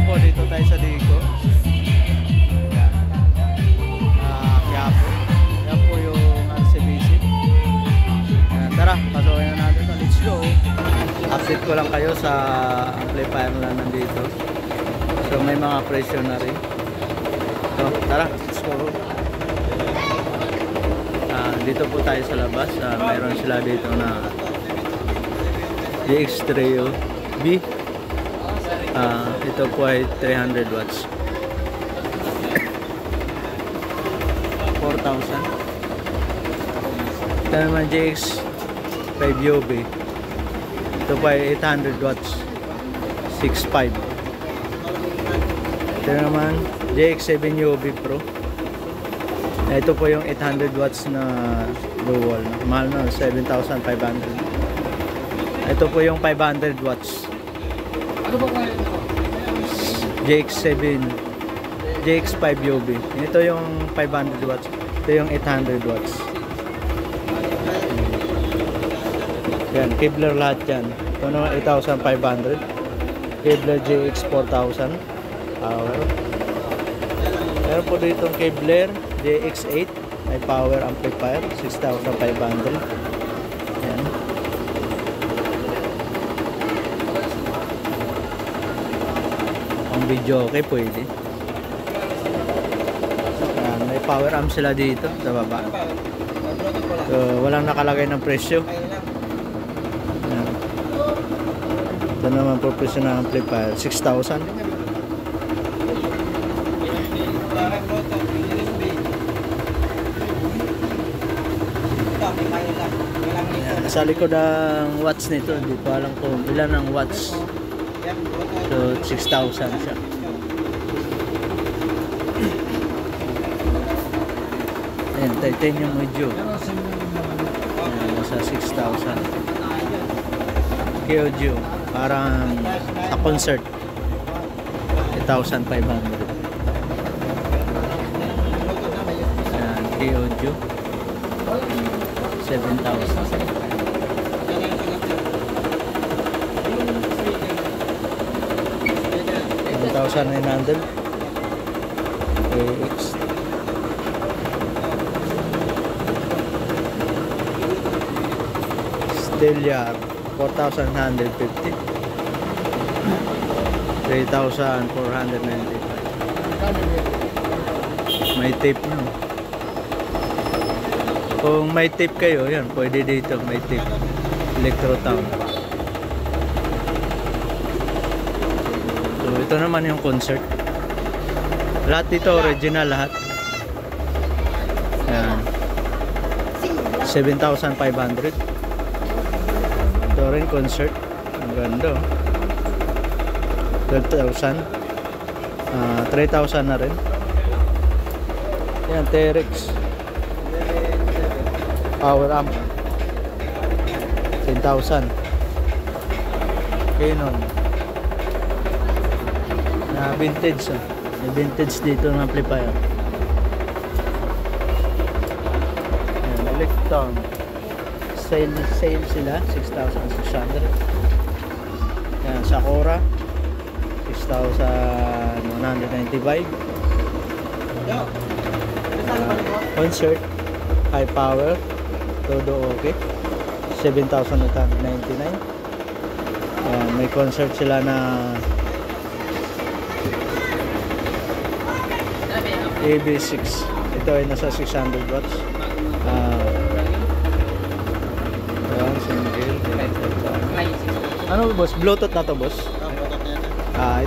po, dito tayo sa Dico. Yan. Quiapo. Yan po yung RCBC. Yan, tara, pasukin na natin. Let's go. Update ko lang kayo sa amplifier na nandito. So may mga presyo na rin. So tara, let's go. Dito po tayo sa labas. Mayroon sila dito na DX Trio B. Ito po ay 300 watts. 4,000. Ito naman JX 5 UB. Ito po ay 800 watts. 6.5. Ito naman JX 7 UB Pro. Ito po yung 800 watts na dual. Mahal na, 7,500. Ito po yung 500 watts. Ano ba kaya ito? JX7 JX5 UB. Ito yung 500 watts. Ito yung 800 watts. Yan, Kevlar lahat yan. Ito naman 8,500. Kevlar JX 4,000 power. Meron po dito Kevlar JX8 may power amplifier 6,500. Yan. Video okay pwede. Yan, may power amp sila dito sa baba. So, walang nakalagay ng presyo. Yan. Ito naman professional amplifier 6,000. Sa likod ang watts nito, hindi ko alam kung ilan ang watts. So 6,000 siya. Ayan, titanium module. Ayan, nasa 6,000. Kyoju, parang sa concert 8,500. Ayan, Kyoju 7,000. 1,900. AX. Stellar 4,150. 3,495. May tape no. Kung may tape kayo, yan, pwede dito may tape. Electrotown. Ito naman yung concert. Lahat dito original lahat. Yan. 7,500. Ito rin concert. Ang ganda. 12,000. 3,000 na rin. Yan, T-Rex. Power amp. 10,000. Canon. Vintage may vintage dito ng amplifier. Ayan, Electron sale sila 6,600. Ayan, Sakura 6,195. Concert high power todo okay 7,899. Ayan, may concert sila na AB6. Ito ay nasa 600 watts. Ano boss? Bluetooth na to boss?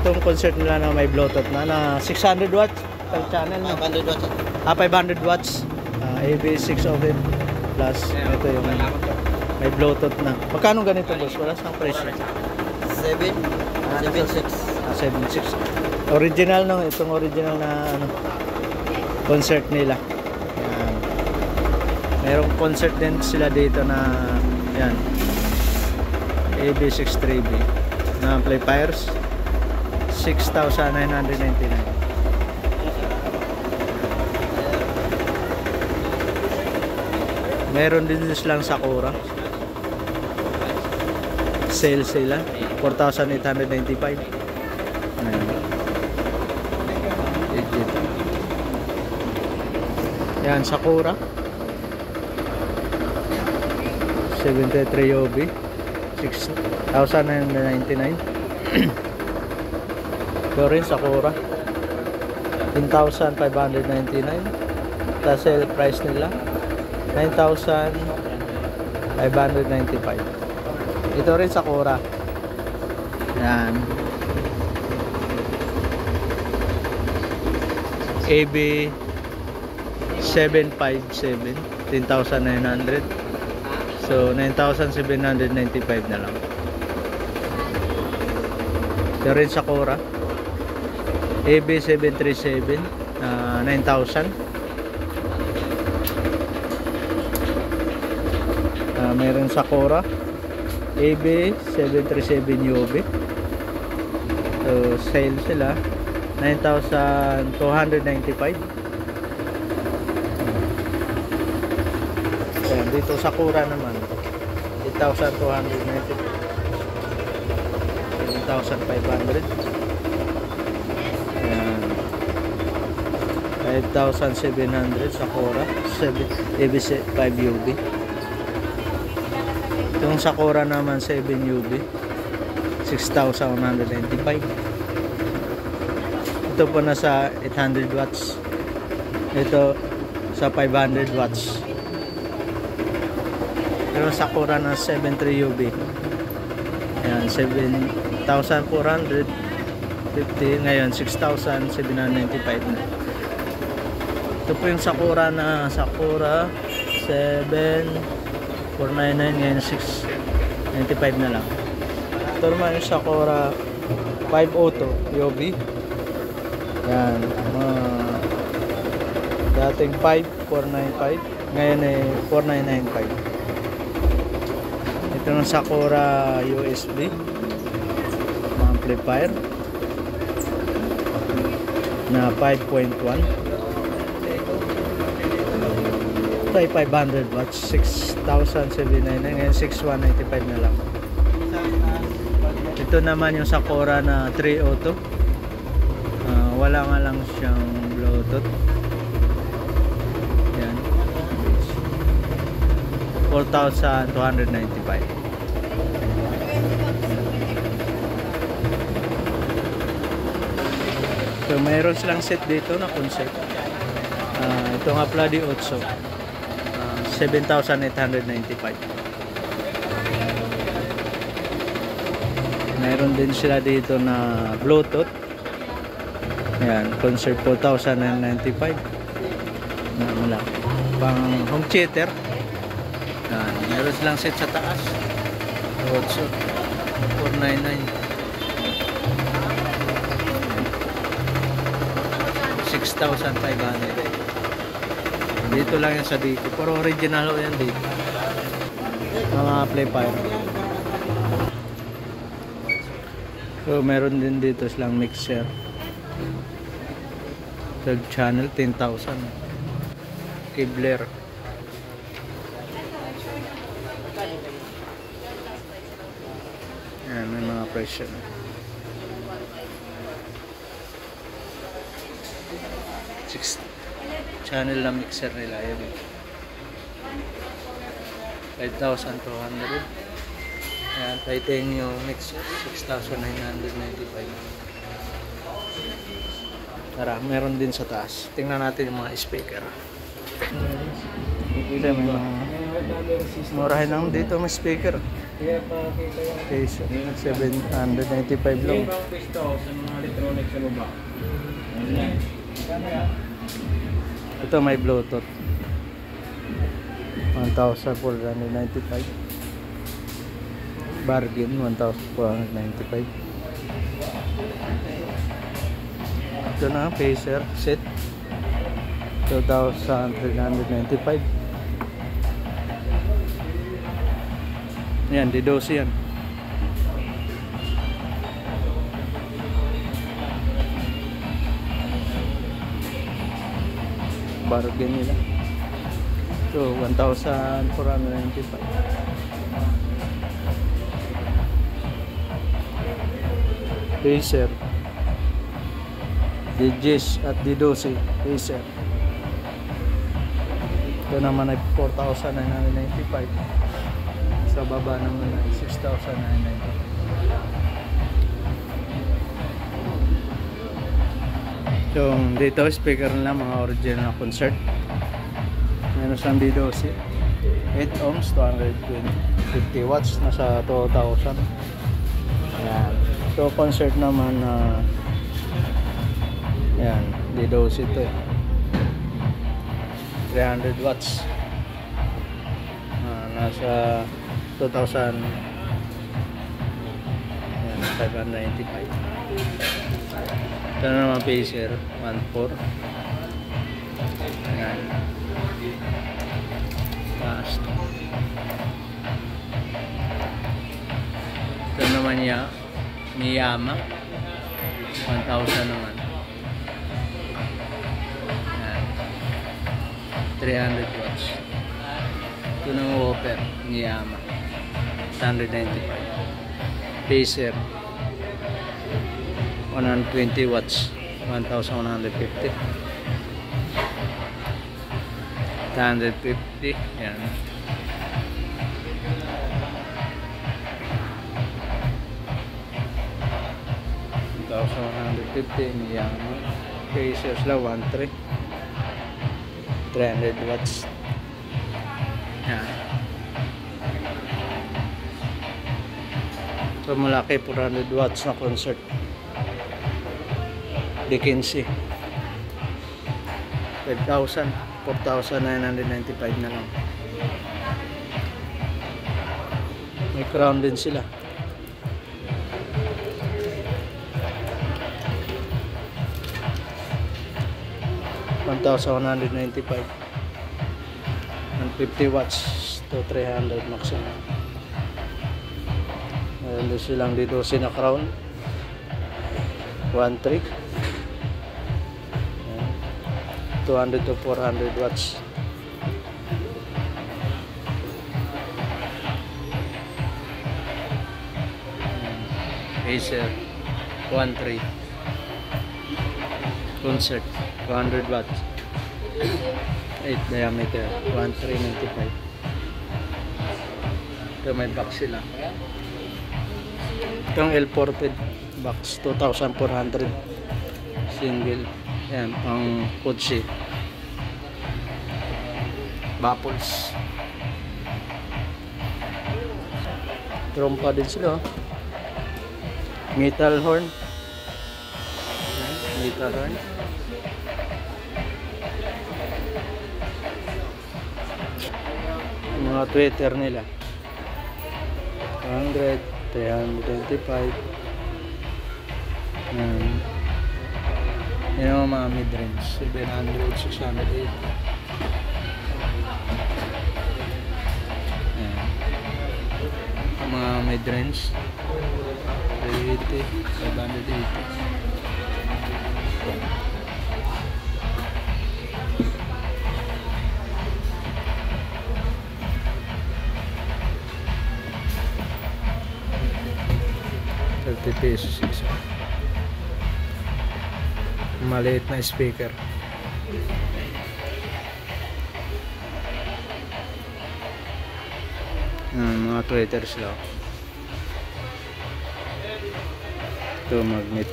Itong concert nila na may Bluetooth na 600 watts per channel na. 500 watts. 500 watts. AB6 of it. Plus ito yung may Bluetooth na. Magkano ganito boss? Wala sang presyo. 7,600. 7,600. Original no, itong original na ano, concert nila. Yan. Merong concert din sila dito na yan. AB63B na amplifiers 6,999. Meron din silang Sakura. Sale sila 4,895. Ayan. Yan, Sakura 73 UB 6,999. Ito rin Sakura 10,599. Tapos sale price nila 9,595. Ito rin Sakura. Yan, AB 757 10,900. So 9,795 na lang. Ito rin Sakura AB 737 9,000. Meron Sakura AB 737 UV. So sale sila 9,295. Ayan, dito Sakura naman 8,290, 7,500. Ayan, 5,700 Sakura 7 UV. Itong Sakura naman 7 UV 6,195. Ito po nasa 800 watts. Ito sa 500 watts. Pero Sakura na 73 UV. Ayan, 7,450. Ngayon 6,795 na. Ito po yung Sakura na Sakura 7,499. Ngayon 6,95 na lang. Ito naman yung Sakura 502 UV. Yan, dating 5,495, ngayon ay 4,995. Ito ng Sakura USB amplifier na 5.1. Ito ay 500 watts, 6,799, ngayon 6,195 na lang. Ito naman yung Sakura na 302. Wala nga lang siyang Bluetooth. Yan, 4,295. So mayroon silang set dito na concept. Ito nga pala di 8, 7,895. Mayroon din sila dito na Bluetooth. Ayan, concert 4,095. Wala. Pang home theater. Ayan, meron silang set sa taas. 8, 499. 6,500. Dito lang yan sa dito. Pero original o yan dito. Mga amplifier. So meron din dito silang mixer. Third channel 10,000. Kibler. Ayan, may mga presyo na. 6 channel na mixer nila yun. 5,200. Ayan, titanium mixer 6,995. Tara, meron din sa taas. Tingnan natin yung mga speaker. Murahin lang dito mga speaker. Okay, 795 lang. Ito may Bluetooth. 1,495. Bargain 1,495. Ito na, Pacer set 2,395. Yan, D12 yan. Bargain nila. So, 1,495. Pacer D10 at D12 Pacer. Ito naman ay 4,995. Sa baba naman ay 6,995. Yung dito speaker nila mga original na concert. Meron siyang D12 8 ohms 250 watts nasa 2,000. Ayan. So concert naman na yan D12 ito 300 watts nasa 2,000 yan, 595. Ito na naman Pacer 1.4. Ayan. Fast. Ito naman niya Miyama 1,000 naman. Ayan. 300 watts. Ito naman Whopper Miyama 195. Pacer 120 watts 1,150. 150 yan. yan. Pacer la 1.3 300 watts yan. So malaki 400 watts na concert Dickensi 5,000 4,995 na lang. May crown din sila. $1,195 150 watts to 300 maximum. Meron din silang dito na crown 1.3 200 to 400 watts. Pacer 1.3 concert 200 watts 8 diameter 1,395. Ito may box sila. Itong L-ported box 2,400 single. Yan, pang kotse. Baffles. Trompa din sila. Metal horn. Yan, metal horn. Mga tweeter nila. 100, 325. Yan yung mga mid-range 700, 600, 800. Mga mid-range 380, 580. $30 isa. Maliit na speaker. Mga tweeters lang. Ito magnet.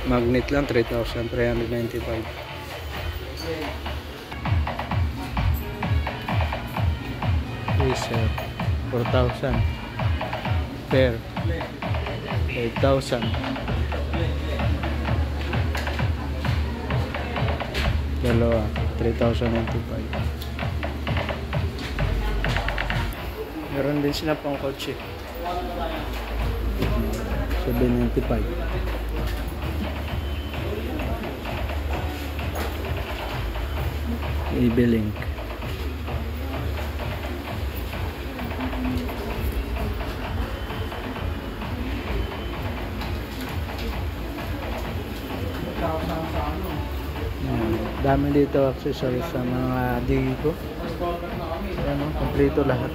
Magnet lang 3,395. Pacer 4,000 pair 8,000. Dalawa 3,095. Meron din sila pang kotse 795. E-Link. Dami dito accessories sa mga Digo. Ayan o, kompleto lahat.